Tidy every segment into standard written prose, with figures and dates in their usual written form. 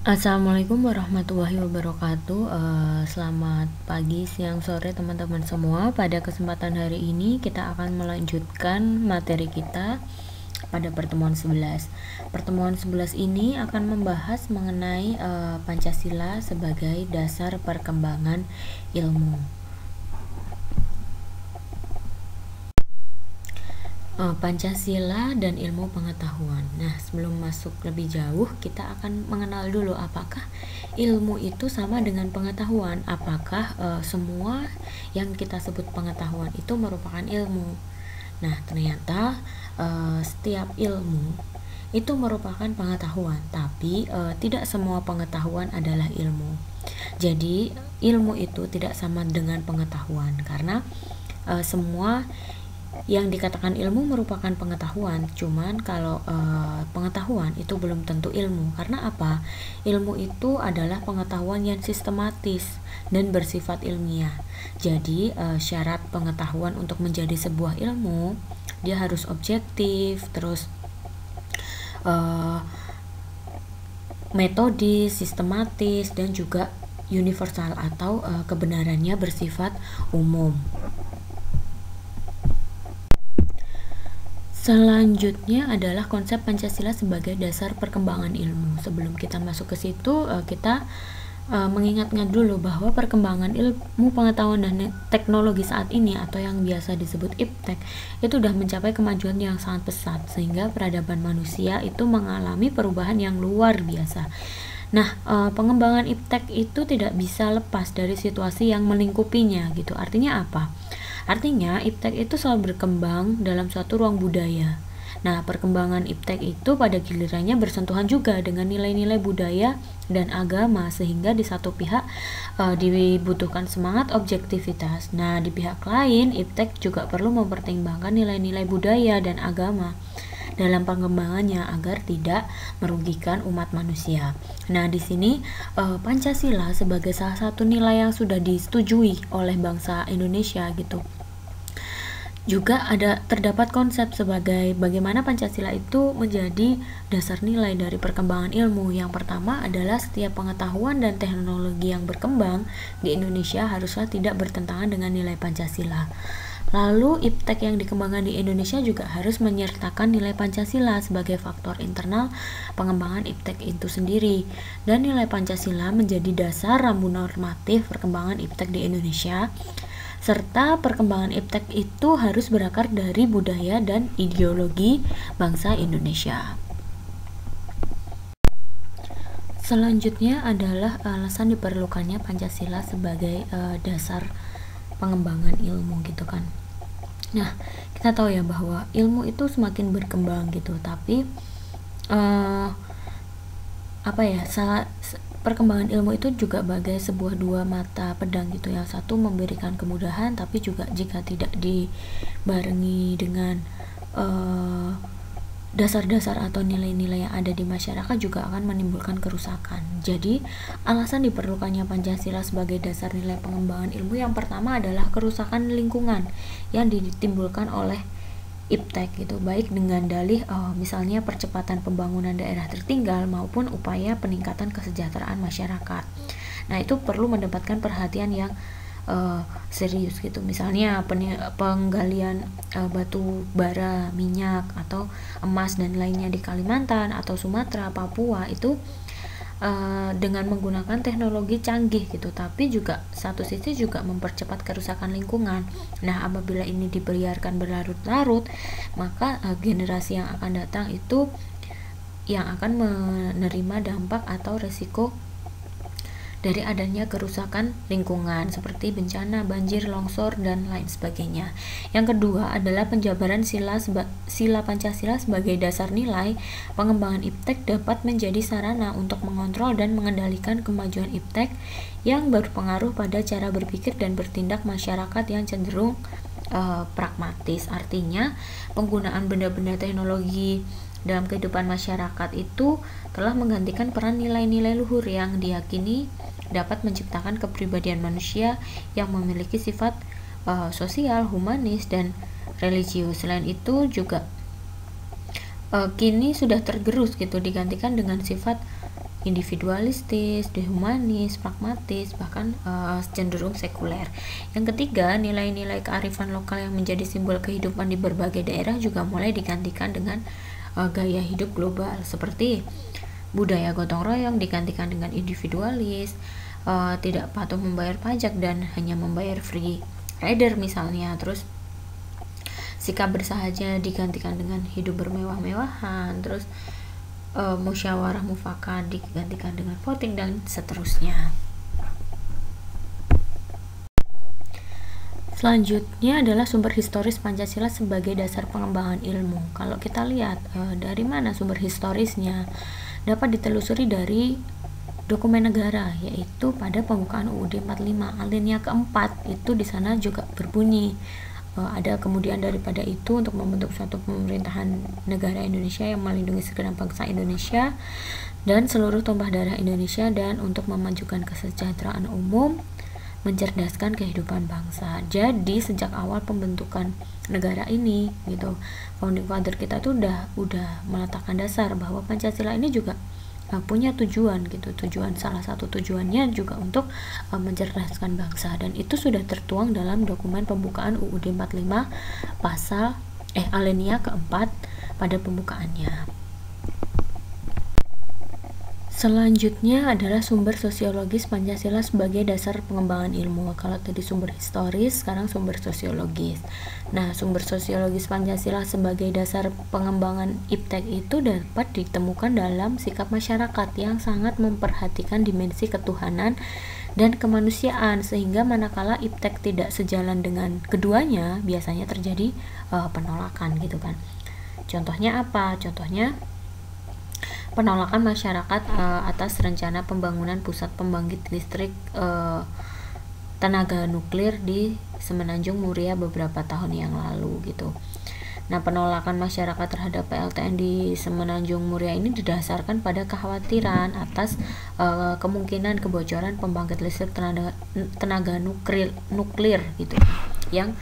Assalamualaikum warahmatullahi wabarakatuh. Selamat pagi, siang, sore teman-teman semua. Pada kesempatan hari ini kita akan melanjutkan materi kita pada pertemuan 11. Pertemuan 11 ini akan membahas mengenai Pancasila sebagai dasar perkembangan ilmu. Pancasila dan ilmu pengetahuan. Nah, sebelum masuk lebih jauh, kita akan mengenal dulu apakah ilmu itu sama dengan pengetahuan. Apakah semua yang kita sebut pengetahuan itu merupakan ilmu? Nah, ternyata setiap ilmu itu merupakan pengetahuan, tapi tidak semua pengetahuan adalah ilmu. Jadi, ilmu itu tidak sama dengan pengetahuan karena semua yang dikatakan ilmu merupakan pengetahuan, cuman kalau pengetahuan itu belum tentu ilmu. Karena apa? Ilmu itu adalah pengetahuan yang sistematis dan bersifat ilmiah. Jadi syarat pengetahuan untuk menjadi sebuah ilmu, dia harus objektif, terus metodis, sistematis, dan juga universal atau kebenarannya bersifat umum. Selanjutnya adalah konsep Pancasila sebagai dasar perkembangan ilmu. Sebelum kita masuk ke situ, kita mengingatkan dulu bahwa perkembangan ilmu pengetahuan dan teknologi saat ini atau yang biasa disebut iptek itu sudah mencapai kemajuan yang sangat pesat sehingga peradaban manusia itu mengalami perubahan yang luar biasa. Nah, pengembangan iptek itu tidak bisa lepas dari situasi yang melingkupinya gitu. Artinya apa? Artinya, iptek itu selalu berkembang dalam suatu ruang budaya. Nah, perkembangan iptek itu pada gilirannya bersentuhan juga dengan nilai-nilai budaya dan agama, sehingga di satu pihak dibutuhkan semangat objektivitas. Nah, di pihak lain, iptek juga perlu mempertimbangkan nilai-nilai budaya dan agama dalam pengembangannya agar tidak merugikan umat manusia. Nah, di sini Pancasila sebagai salah satu nilai yang sudah disetujui oleh bangsa Indonesia gitu. Juga terdapat konsep sebagai bagaimana Pancasila itu menjadi dasar nilai dari perkembangan ilmu. Yang pertama adalah setiap pengetahuan dan teknologi yang berkembang di Indonesia haruslah tidak bertentangan dengan nilai Pancasila. Lalu, iptek yang dikembangkan di Indonesia juga harus menyertakan nilai Pancasila sebagai faktor internal pengembangan iptek itu sendiri. Dan nilai Pancasila menjadi dasar rambu normatif perkembangan iptek di Indonesia. Serta perkembangan iptek itu harus berakar dari budaya dan ideologi bangsa Indonesia. Selanjutnya adalah alasan diperlukannya Pancasila sebagai dasar pengembangan ilmu gitu kan. Nah, kita tahu ya bahwa ilmu itu semakin berkembang gitu, tapi perkembangan ilmu itu juga bagai sebuah dua mata pedang gitu. Yang satu memberikan kemudahan, tapi juga jika tidak dibarengi dengan dasar-dasar atau nilai-nilai yang ada di masyarakat juga akan menimbulkan kerusakan. Jadi, alasan diperlukannya Pancasila sebagai dasar nilai pengembangan ilmu yang pertama adalah kerusakan lingkungan yang ditimbulkan oleh iptek gitu, baik dengan dalih misalnya percepatan pembangunan daerah tertinggal maupun upaya peningkatan kesejahteraan masyarakat. Nah, itu perlu mendapatkan perhatian yang serius gitu. Misalnya penggalian batu bara, minyak atau emas dan lainnya di Kalimantan atau Sumatera, Papua itu dengan menggunakan teknologi canggih gitu, tapi juga satu sisi juga mempercepat kerusakan lingkungan. Nah, apabila ini dibiarkan berlarut-larut, maka generasi yang akan datang itu yang akan menerima dampak atau resiko dari adanya kerusakan lingkungan seperti bencana, banjir, longsor, dan lain sebagainya. Yang kedua adalah penjabaran sila Pancasila sebagai dasar nilai pengembangan iptek dapat menjadi sarana untuk mengontrol dan mengendalikan kemajuan iptek yang berpengaruh pada cara berpikir dan bertindak masyarakat yang cenderung pragmatis. Artinya, penggunaan benda-benda teknologi dalam kehidupan masyarakat itu telah menggantikan peran nilai-nilai luhur yang diyakini dapat menciptakan kepribadian manusia yang memiliki sifat sosial, humanis, dan religius. Selain itu juga kini sudah tergerus gitu, digantikan dengan sifat individualistis, dehumanis, pragmatis, bahkan cenderung sekuler. Yang ketiga, nilai-nilai kearifan lokal yang menjadi simbol kehidupan di berbagai daerah juga mulai digantikan dengan gaya hidup global, seperti budaya gotong royong digantikan dengan individualis, tidak patuh membayar pajak dan hanya membayar free rider misalnya. Terus sikap bersahaja digantikan dengan hidup bermewah-mewahan. Terus musyawarah mufakat digantikan dengan voting, dan seterusnya. Selanjutnya adalah sumber historis Pancasila sebagai dasar pengembangan ilmu. Kalau kita lihat dari mana sumber historisnya, dapat ditelusuri dari dokumen negara, yaitu pada pembukaan UUD 45 alinea keempat. Itu di sana juga berbunyi ada kemudian daripada itu untuk membentuk suatu pemerintahan negara Indonesia yang melindungi segenap bangsa Indonesia dan seluruh tumpah darah Indonesia, dan untuk memajukan kesejahteraan umum, mencerdaskan kehidupan bangsa. Jadi sejak awal pembentukan negara ini gitu, founding father kita tuh udah meletakkan dasar bahwa Pancasila ini juga punya tujuan gitu. Salah satu tujuannya juga untuk mencerdaskan bangsa, dan itu sudah tertuang dalam dokumen pembukaan UUD 45 pasal alinea keempat pada pembukaannya. Selanjutnya adalah sumber sosiologis Pancasila sebagai dasar pengembangan ilmu. Kalau tadi sumber historis, sekarang sumber sosiologis. Nah, sumber sosiologis Pancasila sebagai dasar pengembangan IPTEK itu dapat ditemukan dalam sikap masyarakat yang sangat memperhatikan dimensi ketuhanan dan kemanusiaan, sehingga manakala IPTEK tidak sejalan dengan keduanya, biasanya terjadi penolakan gitu kan. Contohnya apa? Contohnya penolakan masyarakat atas rencana pembangunan pusat pembangkit listrik tenaga nuklir di Semenanjung Muria beberapa tahun yang lalu gitu. Nah, penolakan masyarakat terhadap PLTN di Semenanjung Muria ini didasarkan pada kekhawatiran atas kemungkinan kebocoran pembangkit listrik tenaga nuklir gitu, yang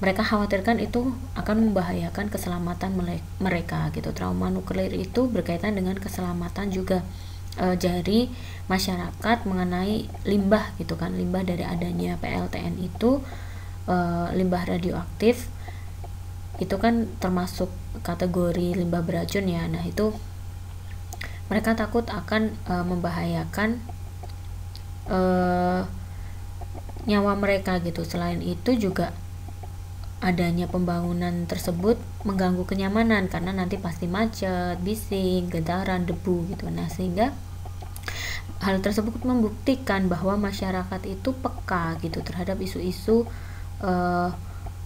mereka khawatirkan itu akan membahayakan keselamatan mereka gitu. Trauma nuklir itu berkaitan dengan keselamatan juga dari masyarakat mengenai limbah gitu kan. Limbah dari adanya PLTN itu limbah radioaktif itu kan termasuk kategori limbah beracun ya. Nah, itu mereka takut akan membahayakan nyawa mereka gitu. Selain itu juga adanya pembangunan tersebut mengganggu kenyamanan karena nanti pasti macet, bising, getaran, debu gitu. Nah, sehingga hal tersebut membuktikan bahwa masyarakat itu peka gitu terhadap isu-isu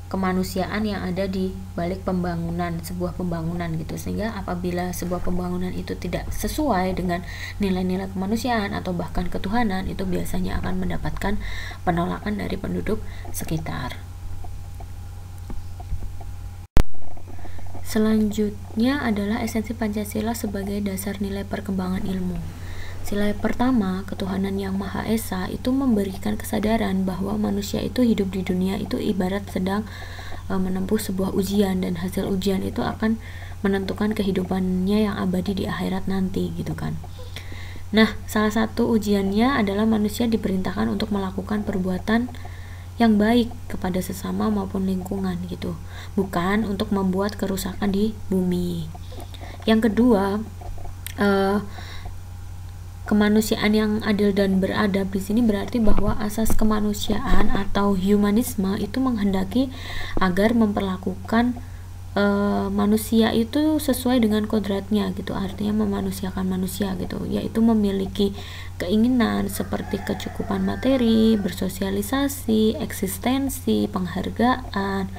kemanusiaan yang ada di balik sebuah pembangunan gitu. Sehingga apabila sebuah pembangunan itu tidak sesuai dengan nilai-nilai kemanusiaan atau bahkan ketuhanan, itu biasanya akan mendapatkan penolakan dari penduduk sekitar. Selanjutnya adalah esensi Pancasila sebagai dasar nilai perkembangan ilmu. Sila pertama, ketuhanan yang Maha Esa itu memberikan kesadaran bahwa manusia itu hidup di dunia itu ibarat sedang menempuh sebuah ujian, dan hasil ujian itu akan menentukan kehidupannya yang abadi di akhirat nanti gitu kan. Nah, salah satu ujiannya adalah manusia diperintahkan untuk melakukan perbuatan yang baik kepada sesama maupun lingkungan gitu, bukan untuk membuat kerusakan di bumi. Yang kedua, kemanusiaan yang adil dan beradab di sini berarti bahwa asas kemanusiaan atau humanisme itu menghendaki agar memperlakukan manusia itu sesuai dengan kodratnya gitu, artinya memanusiakan manusia gitu, yaitu memiliki keinginan seperti kecukupan materi, bersosialisasi, eksistensi, penghargaan,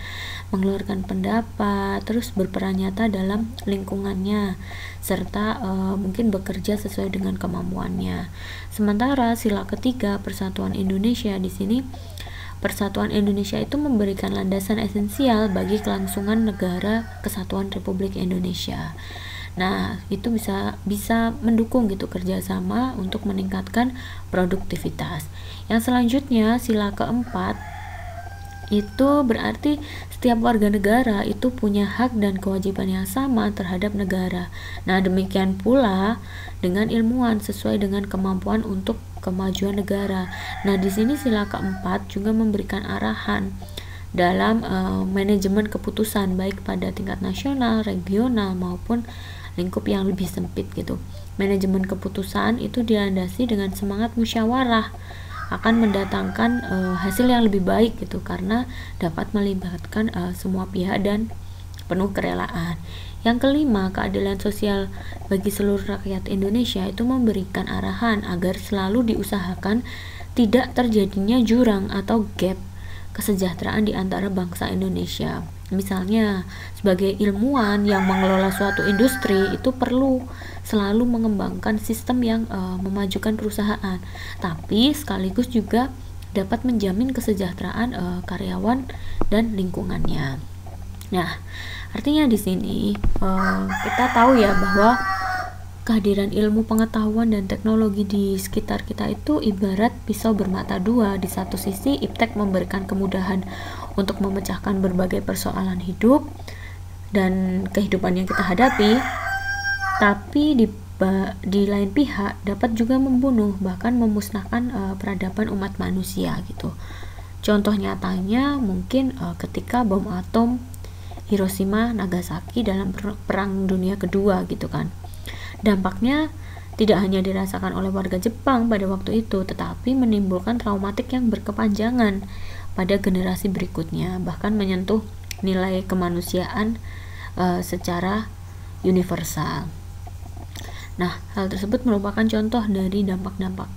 mengeluarkan pendapat, terus berperan nyata dalam lingkungannya, serta mungkin bekerja sesuai dengan kemampuannya. Sementara sila ketiga, Persatuan Indonesia, di sini Persatuan Indonesia itu memberikan landasan esensial bagi kelangsungan negara kesatuan Republik Indonesia. Nah, itu bisa mendukung gitu kerjasama untuk meningkatkan produktivitas. Yang selanjutnya, sila keempat Itu berarti setiap warga negara itu punya hak dan kewajiban yang sama terhadap negara. Nah, demikian pula dengan ilmuwan sesuai dengan kemampuan untuk kemajuan negara. Nah, di sini sila keempat juga memberikan arahan dalam manajemen keputusan baik pada tingkat nasional, regional maupun lingkup yang lebih sempit gitu. Manajemen keputusan itu dilandasi dengan semangat musyawarah akan mendatangkan hasil yang lebih baik gitu, karena dapat melibatkan semua pihak dan penuh kerelaan. Yang kelima, keadilan sosial bagi seluruh rakyat Indonesia itu memberikan arahan agar selalu diusahakan tidak terjadinya jurang atau gap kesejahteraan di antara bangsa Indonesia. Misalnya, sebagai ilmuwan yang mengelola suatu industri itu perlu selalu mengembangkan sistem yang memajukan perusahaan, tapi sekaligus juga dapat menjamin kesejahteraan karyawan dan lingkungannya. Nah, artinya di sini kita tahu ya bahwa kehadiran ilmu pengetahuan dan teknologi di sekitar kita itu ibarat pisau bermata dua. Di satu sisi, iptek memberikan kemudahan untuk memecahkan berbagai persoalan hidup dan kehidupan yang kita hadapi, tapi di lain pihak dapat juga membunuh, bahkan memusnahkan peradaban umat manusia gitu. Contoh nyatanya mungkin ketika bom atom Hiroshima Nagasaki dalam Perang Dunia Kedua gitu kan. Dampaknya tidak hanya dirasakan oleh warga Jepang pada waktu itu, tetapi menimbulkan traumatik yang berkepanjangan pada generasi berikutnya, bahkan menyentuh nilai kemanusiaan secara universal. Nah, hal tersebut merupakan contoh dari dampak-dampak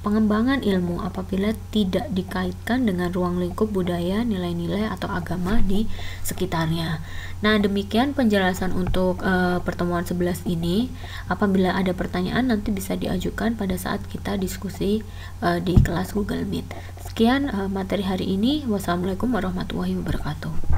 pengembangan ilmu apabila tidak dikaitkan dengan ruang lingkup budaya, nilai-nilai atau agama di sekitarnya. Nah, demikian penjelasan untuk pertemuan 11 ini. Apabila ada pertanyaan nanti bisa diajukan pada saat kita diskusi di kelas Google Meet. Sekian materi hari ini. Wassalamualaikum warahmatullahi wabarakatuh.